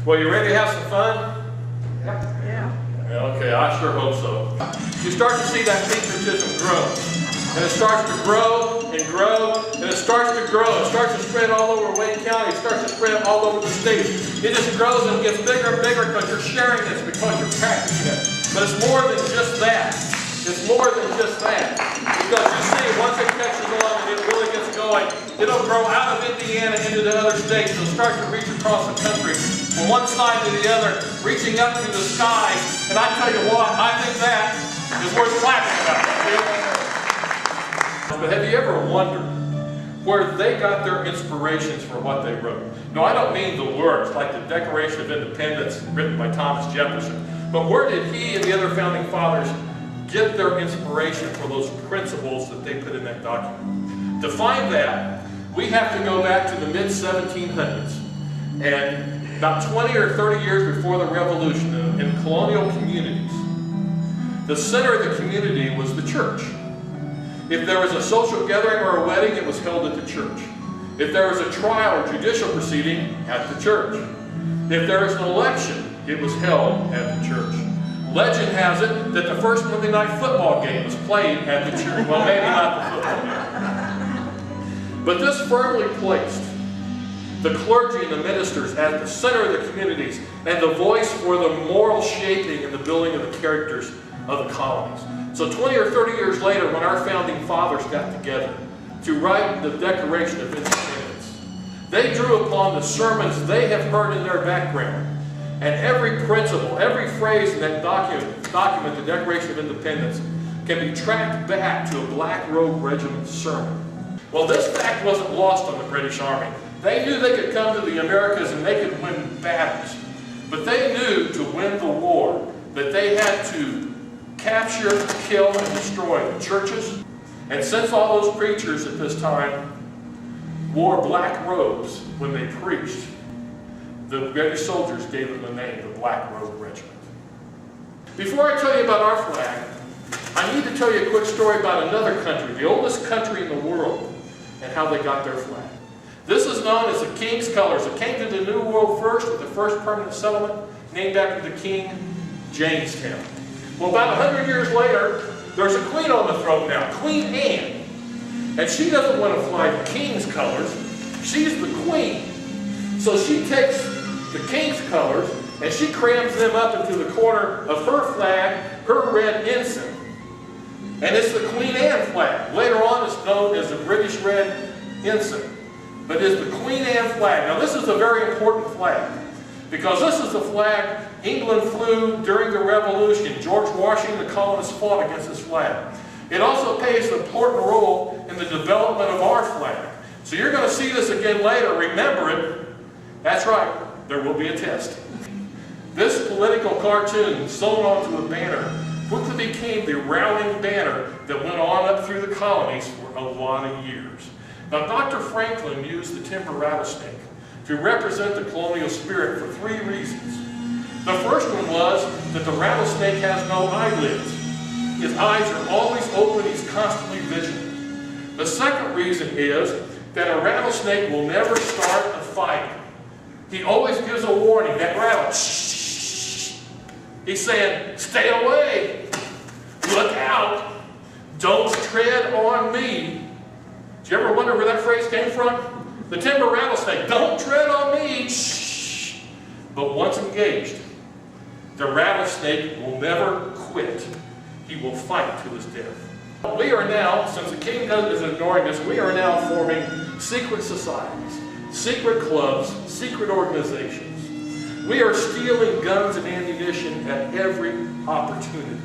Well, you ready to have some fun? Yeah. Okay, I sure hope so. You start to see that patriotism grow. And it starts to grow and grow, and it starts to grow. It starts to spread all over Wayne County. It starts to spread all over the state. It just grows and gets bigger and bigger because you're sharing this, because you're practicing it. But it's more than just that. It's more than just that. Because you see, once it catches on and it really gets going, it'll grow out of Indiana into the other states. It'll start to reach across the country, from one side to the other, reaching up through the sky. And I tell you what, I think that is worth clapping about. But have you ever wondered where they got their inspirations for what they wrote? No, I don't mean the words, like the Declaration of Independence written by Thomas Jefferson. But where did he and the other founding fathers get their inspiration for those principles that they put in that document? To find that, we have to go back to the mid-1700s. And about 20 or 30 years before the Revolution, in colonial communities, the center of the community was the church. If there was a social gathering or a wedding, it was held at the church. If there was a trial or judicial proceeding, at the church. If there was an election, it was held at the church. Legend has it that the first Monday night football game was played at the church. Well, maybe not the football game. But this firmly placed the clergy and the ministers at the center of the communities and the voice for the moral shaping and the building of the characters of the colonies. So 20 or 30 years later, when our founding fathers got together to write the Declaration of Independence, they drew upon the sermons they have heard in their background. And every principle, every phrase in that document, the Declaration of Independence, can be tracked back to a Black Robe Regiment sermon. Well, this fact wasn't lost on the British Army. They knew they could come to the Americas and they could win battles. But they knew to win the war that they had to capture, kill, and destroy the churches. And since all those preachers at this time wore black robes when they preached, the British soldiers gave them the name, the Black Robe Regiment. Before I tell you about our flag, I need to tell you a quick story about another country, the oldest country in the world, and how they got their flag. This is known as the King's Colors. It came to the New World first with the first permanent settlement, named after the King, Jamestown. Well, about 100 years later, there's a queen on the throne now, Queen Anne. And she doesn't want to fly the king's colors. She's the queen. So she takes the king's colors and she crams them up into the corner of her flag, her red ensign. And it's the Queen Anne flag. Later on, it's known as the British Red Ensign. But it's the Queen Anne flag. Now, this is a very important flag, because this is the flag England flew during the Revolution. George Washington, the colonists, fought against this flag. It also plays an important role in the development of our flag. So you're going to see this again later. Remember it. That's right, there will be a test. This political cartoon sewn onto a banner quickly became the rallying banner that went on up through the colonies for a lot of years. Now, Dr. Franklin used the timber rattlesnake to represent the colonial spirit for three reasons. The first one was that the rattlesnake has no eyelids. His eyes are always open, he's constantly vigilant. The second reason is that a rattlesnake will never start a fight. He always gives a warning, that rattle, shh. He's saying, stay away, look out, don't tread on me. Do you ever wonder where that phrase came from? The timber rattlesnake, don't tread on me, shh. But once engaged, the rattlesnake will never quit. He will fight to his death. We are now, since the king is ignoring us, we are now forming secret societies, secret clubs, secret organizations. We are stealing guns and ammunition at every opportunity.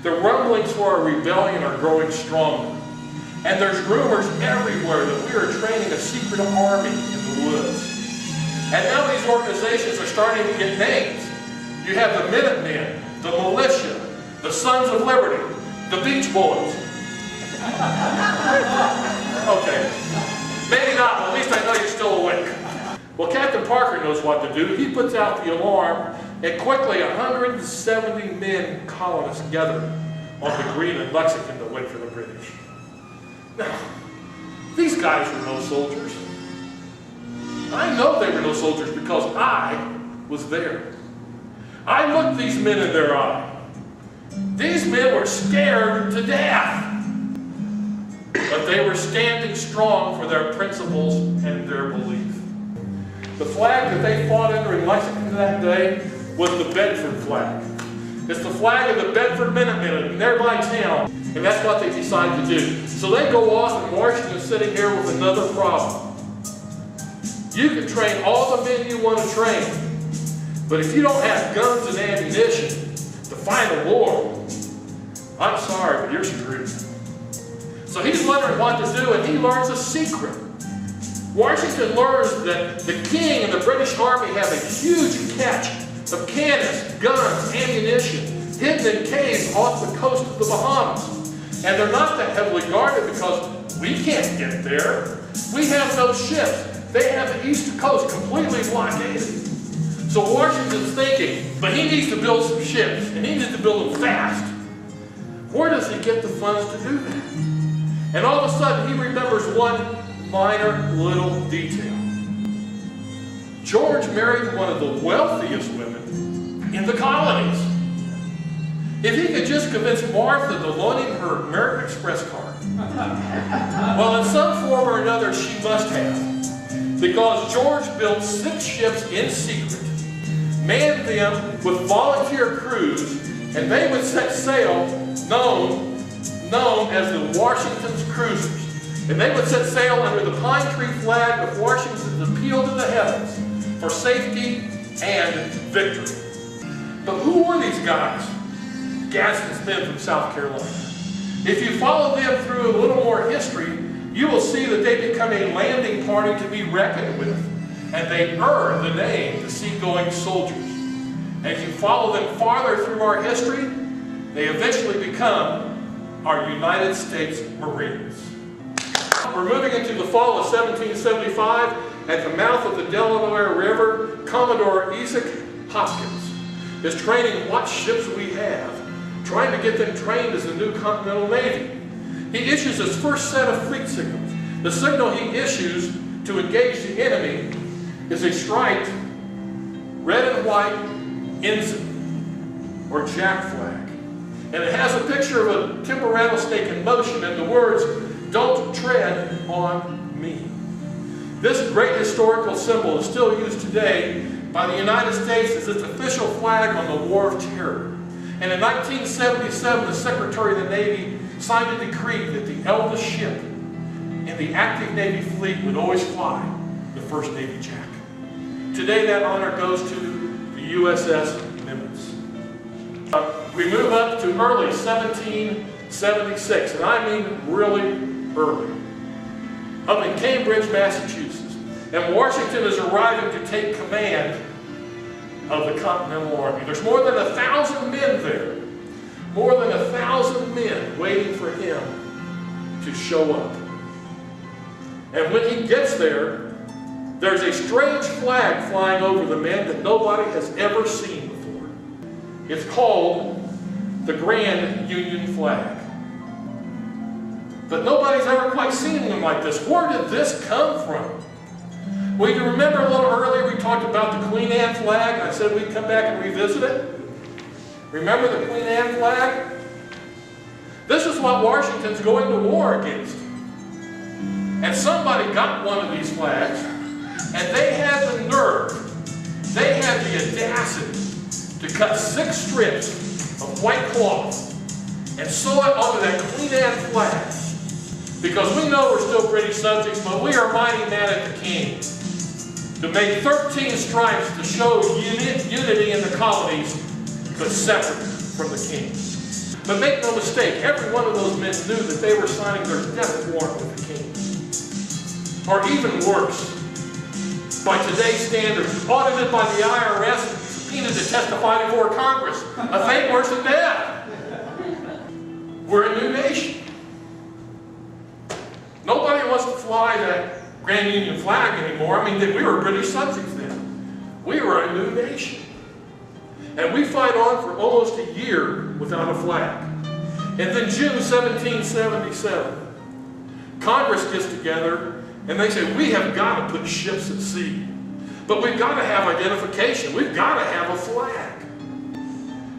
The rumblings for our rebellion are growing stronger. And there's rumors everywhere that we are training a secret army in the woods. And now these organizations are starting to get names. You have the Minutemen, the Militia, the Sons of Liberty, the Beach Boys. Okay, maybe not, but at least I know you're still awake. Well, Captain Parker knows what to do. He puts out the alarm, and quickly 170 men colonists gather on the green in Lexington to wait for the British. Now, these guys were no soldiers. I know they were no soldiers because I was there. I looked these men in their eye. These men were scared to death. But they were standing strong for their principles and their belief. The flag that they fought under in Lexington that day was the Bedford flag. It's the flag of the Bedford Minutemen in nearby town. And that's what they decided to do. So they go off, and Washington's sitting here with another problem. You can train all the men you want to train, but if you don't have guns and ammunition to fight a war, I'm sorry, but you're screwed. So he's wondering what to do, and he learns a secret. Washington learns that the king and the British Army have a huge catch of cannons, guns, ammunition, hidden in caves off the coast of the Bahamas. And they're not that heavily guarded because we can't get there. We have no ships. They have the east coast completely blockaded. So Washington's thinking, but he needs to build some ships, and he needs to build them fast. Where does he get the funds to do that? And all of a sudden, he remembers one minor little detail. George married one of the wealthiest women in the colonies. If he could just convince Martha to loan him her American Express card. Well, in some form or another, she must have. Because George built 6 ships in secret, manned them with volunteer crews, and they would set sail, known as the Washington's Cruisers. And they would set sail under the pine tree flag with Washington's appeal to the heavens for safety and victory. But who were these guys? Gadsden's men from South Carolina. If you follow them through a little more history, you will see that they become a landing party to be reckoned with. And they earn the name the Seagoing Soldiers. And if you follow them farther through our history, they eventually become our United States Marines. We're moving into the fall of 1775. At the mouth of the Delaware River, Commodore Isaac Hopkins is training what ships we have, trying to get them trained as the new Continental Navy. He issues his first set of fleet signals. The signal he issues to engage the enemy is a striped red and white ensign, or jack flag. And it has a picture of a timber rattlesnake in motion and the words, "Don't tread on me." This great historical symbol is still used today by the United States as its official flag on the War of Terror. And in 1977, the Secretary of the Navy signed a decree that the eldest ship in the active Navy fleet would always fly the first Navy Jack. Today that honor goes to the USS Nimitz. We move up to early 1776, and I mean really early, up in Cambridge, Massachusetts. And Washington is arriving to take command of the Continental Army. There's more than 1,000 men there. More than 1,000 men waiting for him to show up. And when he gets there, there's a strange flag flying over the men that nobody has ever seen before. It's called the Grand Union Flag. But nobody's ever quite seen one like this. Where did this come from? Well, you remember a little earlier we talked about the Queen Anne flag, and I said we'd come back and revisit it? Remember the Queen Anne flag? This is what Washington's going to war against. And somebody got one of these flags, and they had the nerve, they had the audacity to cut 6 strips of white cloth and sew it onto that Queen Anne flag. Because we know we're still British subjects, but we are mighty mad at the king. To make 13 stripes to show unity in the colonies, but separate from the king. But make no mistake, every one of those men knew that they were signing their death warrant with the king. Or even worse, by today's standards, audited by the IRS, subpoenaed to testify before Congress. A fate worse than death. We're a new nation. Nobody wants to fly that Grand Union flag anymore. I mean, we were British subjects then. We were a new nation. And we fight on for almost a year without a flag. And then June 1777, Congress gets together and they say, we have got to put ships at sea. But we've got to have identification. We've got to have a flag.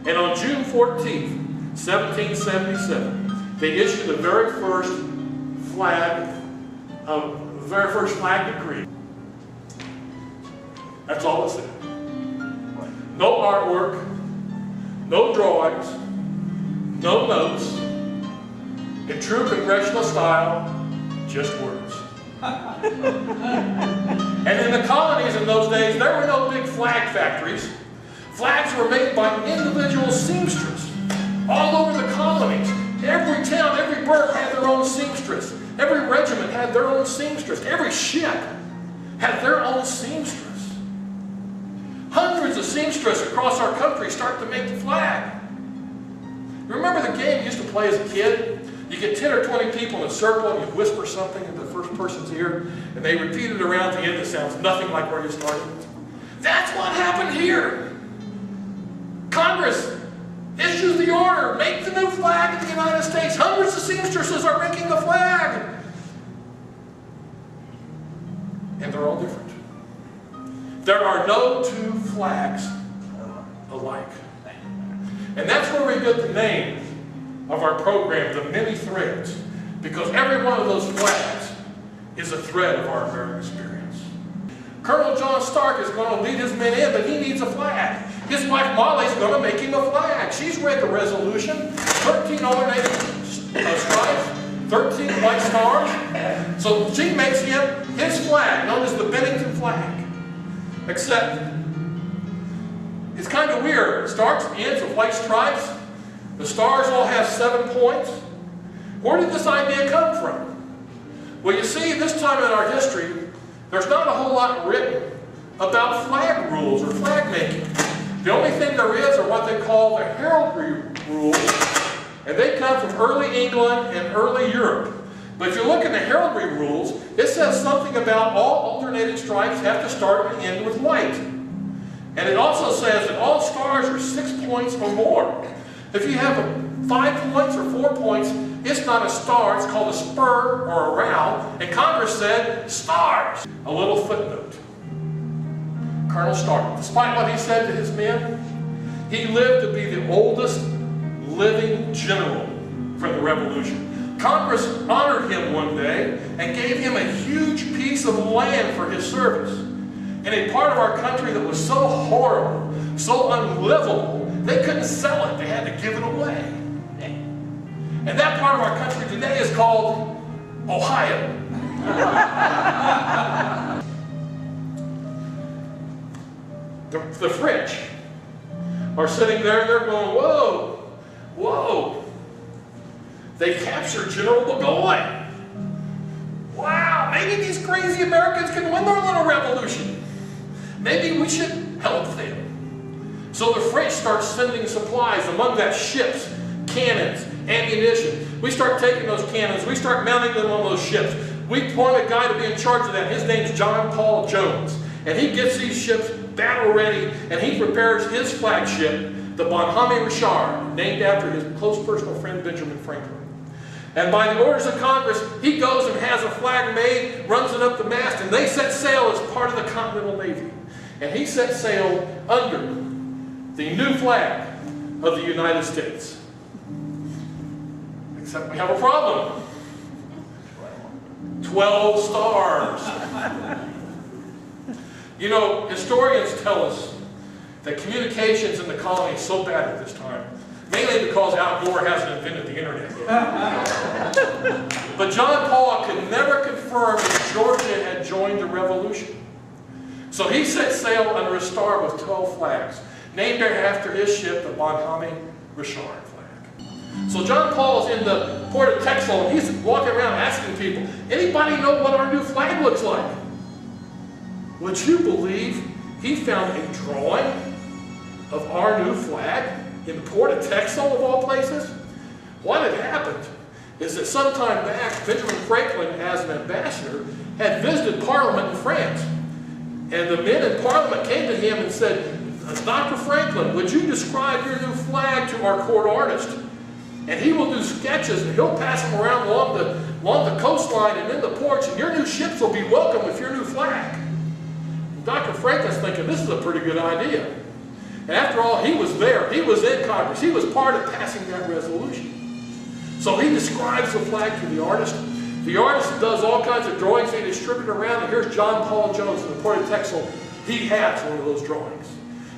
And on June 14th, 1777, they issued the very first flag decree. That's all it said. No artwork, no drawings, no notes, in true congressional style, just words. And in the colonies in those days, there were no big flag factories. Flags were made by individual seamstresses all over the colonies. Every town, every burg had their own seamstress. Every regiment had their own seamstress. Every ship had their own seamstress. Hundreds of seamstresses across our country start to make the flag. Remember the game you used to play as a kid? You get 10 or 20 people in a circle and you whisper something in the first person's ear and they repeat it around the end that sounds nothing like where you started. That's what happened here. Congress issues the order, make the new flag of the United States. Hundreds of seamstresses are making the flag. And they're all different. There are no two flags alike. And that's where we get the name of our program, The Many Threads, because every one of those flags is a thread of our American experience. Colonel John Stark is going to lead his men in, but he needs a flag. His wife Molly's going to make him a flag. She's read the resolution, 13 alternating stripes, 13 white stars. So she makes him his flag, known as the Bennington flag. Except, it's kind of weird. It starts and ends with white stripes. The stars all have 7 points. Where did this idea come from? Well, you see, this time in our history, there's not a whole lot written about flag rules or flag making. The only thing there is are what they call the heraldry rules, and they come from early England and early Europe. But if you look at the heraldry rules, it says something about all alternating stripes have to start and end with white. And it also says that all stars are 6 points or more. If you have 5 points or 4 points, it's not a star, it's called a spur or a row. And Congress said, stars. A little footnote. Colonel Stark, despite what he said to his men, he lived to be the oldest living general from the Revolution. Congress honored him one day and gave him a huge piece of land for his service. In a part of our country that was so horrible, so unlivable, they couldn't sell it. They had to give it away. And that part of our country today is called Ohio. The French are sitting there, they're going, whoa, whoa. They captured General Burgoyne. Wow, maybe these crazy Americans can win their little revolution. Maybe we should help them. So the French start sending supplies, among that ships, cannons, ammunition. We start taking those cannons, we start mounting them on those ships. We appoint a guy to be in charge of that. His name's John Paul Jones. And he gets these ships battle ready, and he prepares his flagship, the Bonhomme Richard, named after his close personal friend Benjamin Franklin. And by the orders of Congress, he goes and has a flag made, runs it up the mast, and they set sail as part of the Continental Navy. And he set sail under the new flag of the United States. Except we have a problem. 12 stars. You know, historians tell us that communications in the colony is so bad at this time, mainly because Al Gore hasn't invented the internet yet. But John Paul could never confirm that Georgia had joined the revolution. So he set sail under a star with 12 flags, named after his ship, the Bonhomme Richard flag. So John Paul's in the port of Texel, and he's walking around asking people, anybody know what our new flag looks like? Would you believe he found a drawing of our new flag in the port of Texel, of all places? What had happened is that sometime back, Benjamin Franklin, as an ambassador, had visited Parliament in France. And the men in Parliament came to him and said, Dr. Franklin, would you describe your new flag to our court artist? And he will do sketches, and he'll pass them around along the coastline and in the ports, and your new ships will be welcome with your new flag. Dr. Franklin's thinking, this is a pretty good idea. And after all, he was there. He was in Congress. He was part of passing that resolution. So he describes the flag to the artist. The artist does all kinds of drawings. They distribute around. And here's John Paul Jones in the Port of Texel. He has one of those drawings.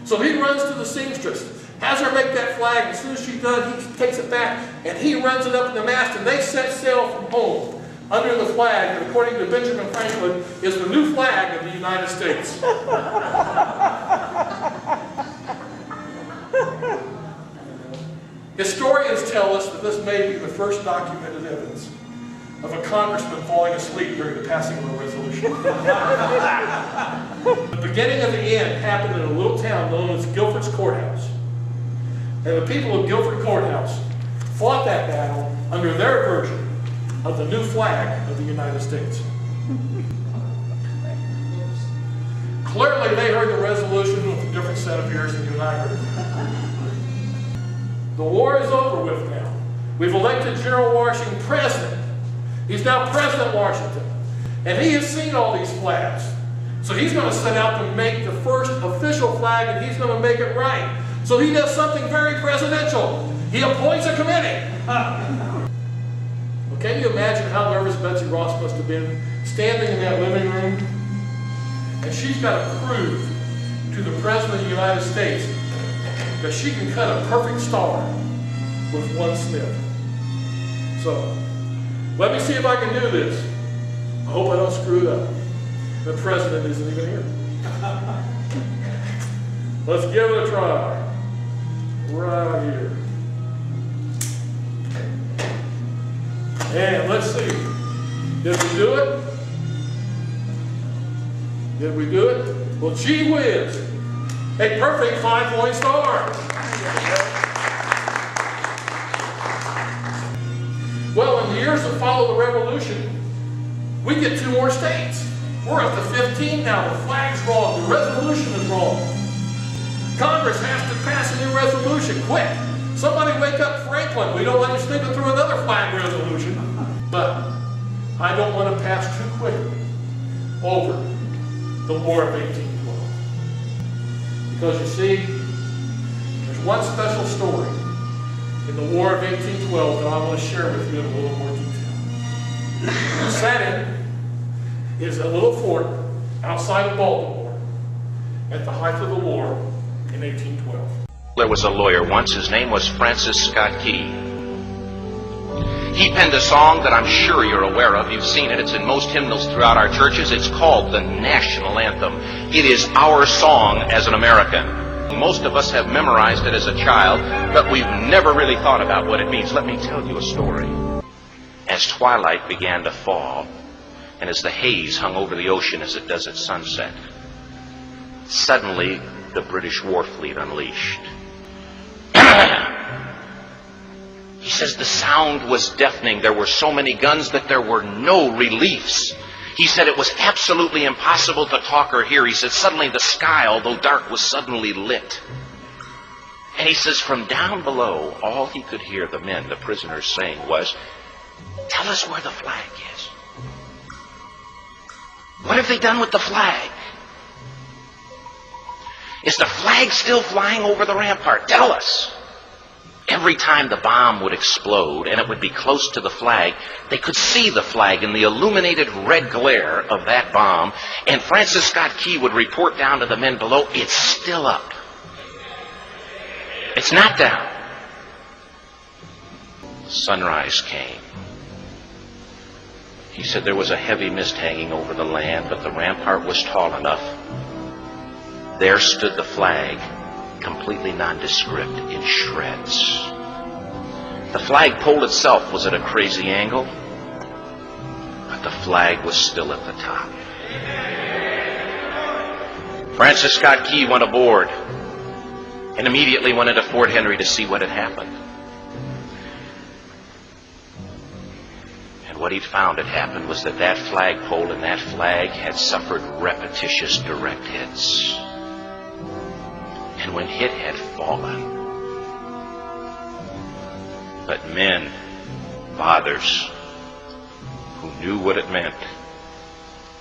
So he runs to the seamstress, has her make that flag. As soon as she's done, he takes it back, and he runs it up in the mast, and they set sail from home under the flag that, according to Benjamin Franklin, is the new flag of the United States. Historians tell us that this may be the first documented evidence of a congressman falling asleep during the passing of a resolution. The beginning of the end happened in a little town known as Guilford's Courthouse. And the people of Guilford Courthouse fought that battle under their version of the new flag of the United States. Clearly they heard the resolution with a different set of ears than you and I heard. The war is over with now. We've elected General Washington president. He's now President Washington. And he has seen all these flags. So he's going to set out to make the first official flag, and he's going to make it right. So he does something very presidential. He appoints a committee. Well, can you imagine how nervous Betsy Ross must have been standing in that living room? And she's got to prove to the President of the United States that she can cut a perfect star with one snip. So, let me see if I can do this. I hope I don't screw it up. The President isn't even here. Let's give it a try. Right here. And let's see. Did we do it? Did we do it? Well, gee whiz. A perfect 5-point star. Well, in the years that follow the revolution, we get 2 more states. We're up to 15 now. The flag's wrong. The resolution is wrong. Congress has to pass a new resolution. Quick. Somebody wake up Franklin. We don't let him sneak through another flag resolution. But I don't want to pass too quickly over the War of 1812. Because you see, there's one special story in the War of 1812 that I want to share with you in a little more detail. The setting is a little fort outside of Baltimore at the height of the war in 1812. There was a lawyer once. His name was Francis Scott Key. He penned a song that I'm sure you're aware of. You've seen it. It's in most hymnals throughout our churches. It's called the National Anthem. It is our song as an American. Most of us have memorized it as a child, but we've never really thought about what it means. Let me tell you a story. As twilight began to fall, and as the haze hung over the ocean as it does at sunset, suddenly the British war fleet unleashed. He says the sound was deafening. There were so many guns that there were no reliefs. He said it was absolutely impossible to talk or hear. He said suddenly the sky, although dark, was suddenly lit. And he says from down below, all he could hear the men, the prisoners, saying was, "Tell us where the flag is. What have they done with the flag? Is the flag still flying over the rampart? Tell us." Every time the bomb would explode and it would be close to the flag, they could see the flag in the illuminated red glare of that bomb, and Francis Scott Key would report down to the men below, "It's still up. It's not down." Sunrise came. He said there was a heavy mist hanging over the land, but the rampart was tall enough. There stood the flag, completely nondescript, in shreds. The flagpole itself was at a crazy angle, but the flag was still at the top. Francis Scott Key went aboard and immediately went into Fort Henry to see what had happened. And what he'd found had happened was that that flagpole and that flag had suffered repetitious direct hits. And when hit had fallen, but men, fathers, who knew what it meant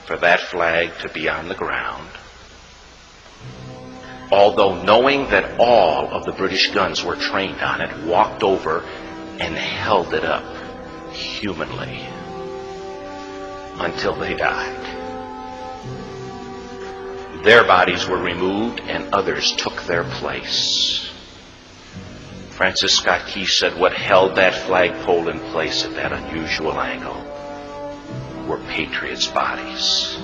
for that flag to be on the ground, although knowing that all of the British guns were trained on it, walked over and held it up humanly until they died. Their bodies were removed and others took their place. Francis Scott Key said what held that flagpole in place at that unusual angle were patriots' bodies.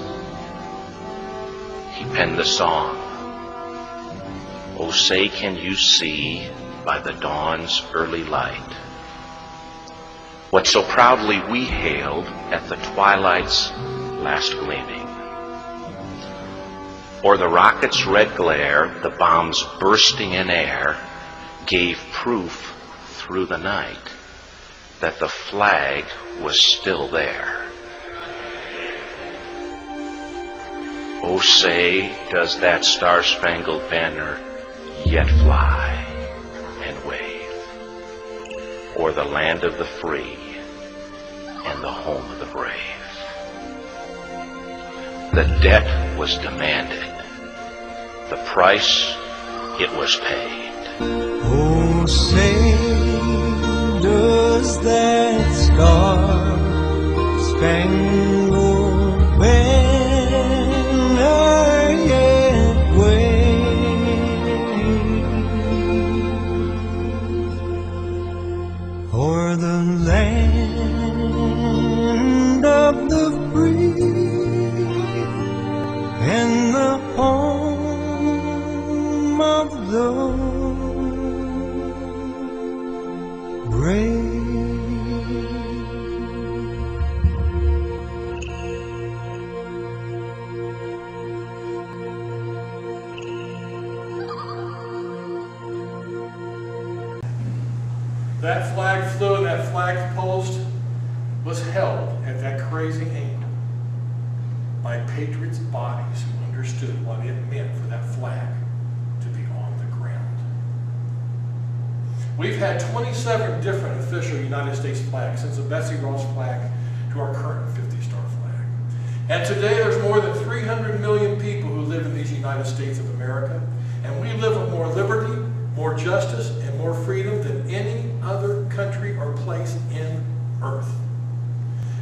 He penned the song, "Oh, say can you see by the dawn's early light what so proudly we hailed at the twilight's last gleaming? Or the rocket's red glare, the bombs bursting in air, gave proof through the night that the flag was still there. Oh, say, does that star-spangled banner yet fly and wave o'er the land of the free and the home of the brave?" The debt was demanded. The price, it was paid. Oh, say, does that star-spangled banner yet wave o'er the land of the free and the home of the brave? That flag flew and that flag post was held at that crazy angle by patriots' bodies who understood what it meant for that flag to be on the ground. We've had 27 different official United States flags, since the Betsy Ross flag to our current 50-star flag. And today there's more than 300 million people who live in these United States of America, and we live with more liberty, more justice, and more freedom than any other country or place in earth.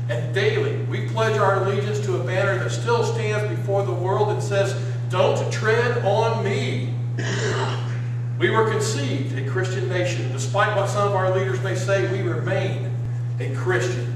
And daily, we pledge our allegiance to a banner that still stands before the world and says, "Don't tread on me." We were conceived a Christian nation. Despite what some of our leaders may say, we remain a Christian